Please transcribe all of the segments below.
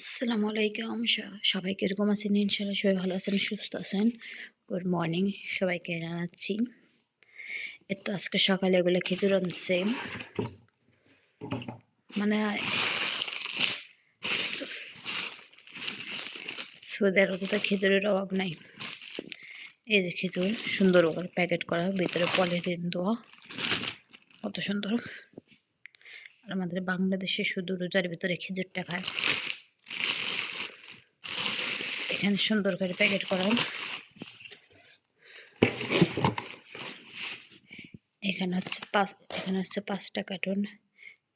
আসসালামু আলাইকুম। সবাই কিরকম আছেন? ইনশাআল্লাহ সবাই ভালো আছেন, সুস্থ আছেন। গুড মর্নিং সবাইকে জানাচ্ছি। আজকে সকালে এগুলো খিচুড়ি আনছে। মানে সৌদি আরবে তো খিচুড়ির অভাব নাই। এই যে খিচুড়ি সুন্দর করে প্যাকেট করা, ভিতরে পলিথিন দেওয়া, কত সুন্দর। আর আমাদের বাংলাদেশে শুধু রোজার ভিতরে খিচুড়িটা খায়। এখানে সুন্দর করে প্যাকেট করা। এখানে হচ্ছে 5টা কার্টুন,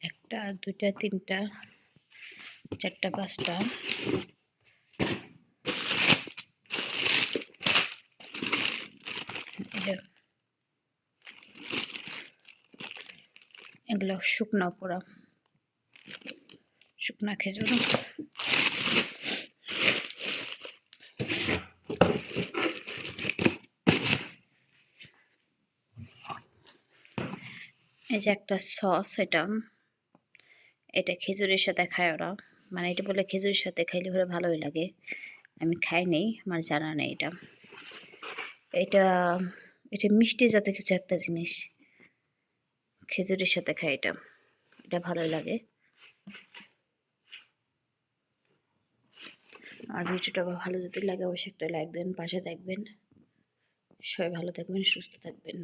1টা 2টা 3টা 4টা 5টা। এগুলো শুকনা পোড়া, শুকনা খেজুর। এই যে একটা সস, এটা খেজুরের সাথে খায় ওরা। মানে এটা বলে খেজুরের সাথে খাইলে ওরা ভালোই লাগে। আমি খাই নেই, আমার জানা নেই এটা। এটা এটা মিষ্টি জাতীয় কিছু একটা জিনিস, খেজুরের সাথে খাই এটা। এটা ভালো লাগে। আর ভিডিওটা ভালো যদি লাগে অবশ্যই একটা লাইক দেন, পাশে থাকবেন। সবাই ভালো থাকবেন, সুস্থ থাকবেন।